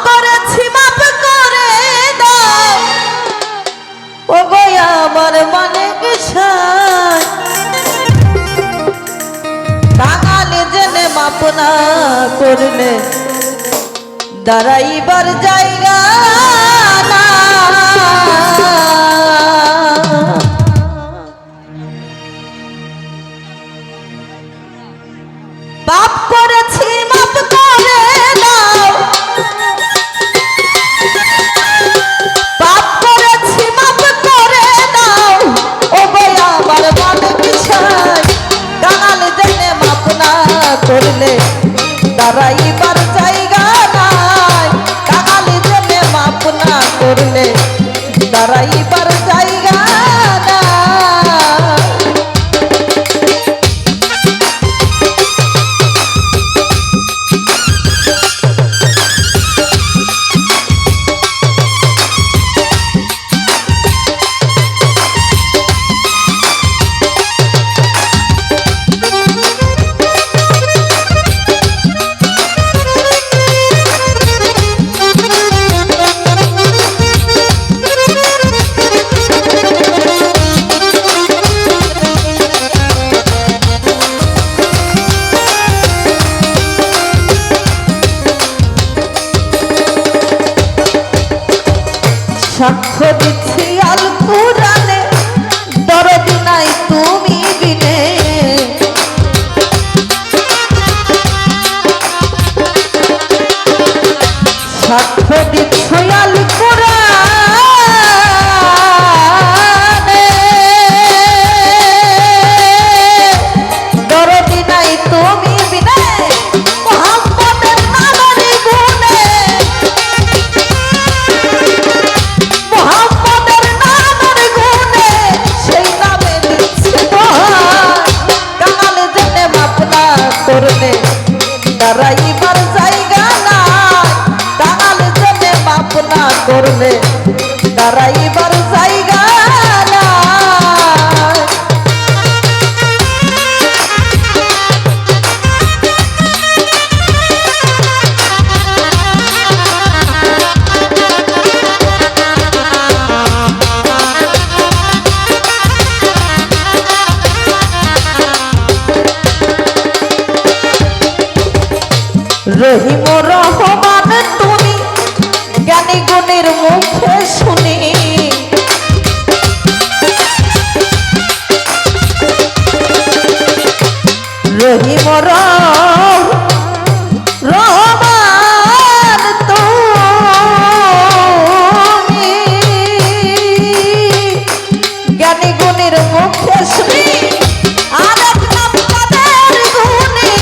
করেছি মাপ করে দাও ও গো আমার মনে গেছায় কাঙালে জেনে মাপ না করলে দাঁড়াইবার জায়গা না পাপ করেছি মাপ করে দাও পাপ করেছি মাপ করে দাও ও গো আমার মনে গেছায় কাঙালে জেনে মাপ না করলে দাঁড়াইবার জায়গা নাই কাঙালে জেনে মাপ না করলে দাঁড়াইবার জায়গা নাই সাক্ষ্য দিচ্ছি আল কুরআনে দরদ নাই তুমি বিনে সাক্ষ্য দিচ্ছি আল কুরআনে দরদ নাই তুমি বিনে মুহাম্মদের নামের গুণে মুহাম্মদের নামের গুণে সেই নামে দিচ্ছে কাঙালে জেনে মাপ না করলে দাঁড়াইবার জায়গা নাই কাঙালে জেনে মাপ না করলে দাঁড়াইবার জায়গা নাই রহিম রহমান তুমি জ্ঞানী গুণের মুখে শুনি রহিম রহমান তুমি জ্ঞানী গুণের মুখে শুনি আরেক নাম কাদের গুণী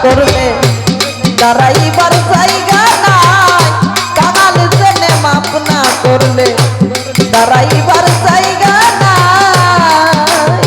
করলে দাঁড়াইবার জায়গা নাই কাঙালে জেনে মাপ না করলে দাঁড়াইবার জায়গা নাই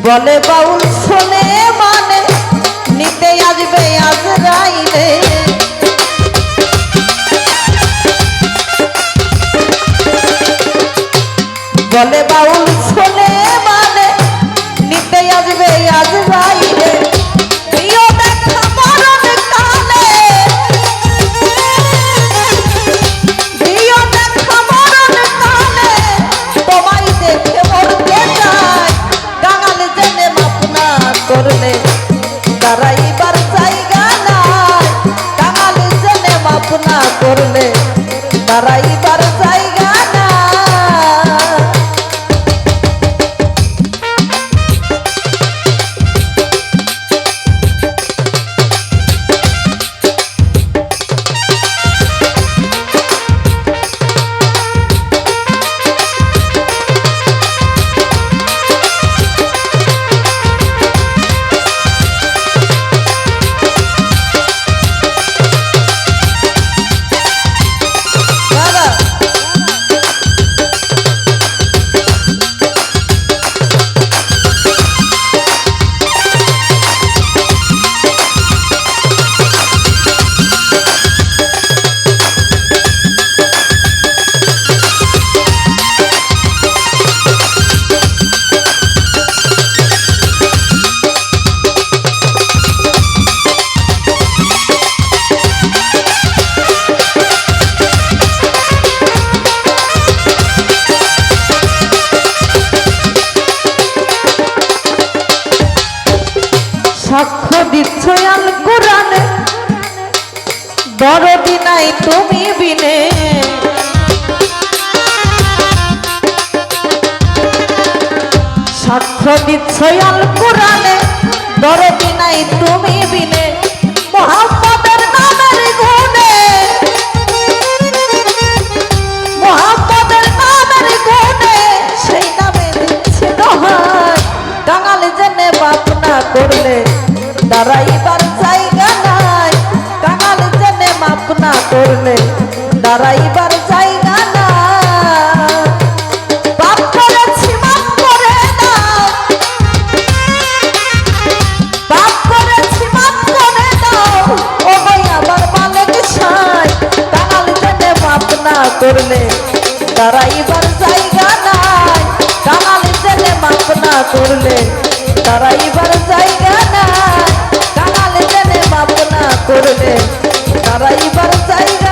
বলে বাউল শোনে মানে নিতে আসবে আজরাইলে বলে বাউল শোনে মানে নিতে আসবে আজরাইলে প্রিয় দেখা মরণ কালে প্রিয় দেখা মরণ কালে তোমায় দেখে মরতে চায় কাঙালে জেনে মাপ না করলে দাঁড়াইবার জায়গা নাই কাঙালে জেনে মাপ দরদি নাই তুমি বিনে সাক্ষ্য দিচ্ছ আল কোরআনে দরদি নাই তুমি বিনে মুহাম্মদের নামের গুণে মুহাম্মদের নামের গুণে সেই নামে দিচ্ছে দোহাই কাঙাল জেনে বাপ না করলে দাঁড়াইবার জায়গা নাই কাঙাল জেনে মাপ না করলে দাঁড়াইবার জায়গা না পাপ করেছি মাপ করে দাও পাপ করেছি মাপ করে দাও ও ভাই আমার মালিক সাই কাঙাল জেনে মাপ না করলে দাঁড়াইবার জায়গা নাই কাঙাল জেনে মাপ না করলে দাঁড়াইবার জায়গা নাই কাঙাল জেনে মাপ না করলে দাঁড়াইবার জায়গা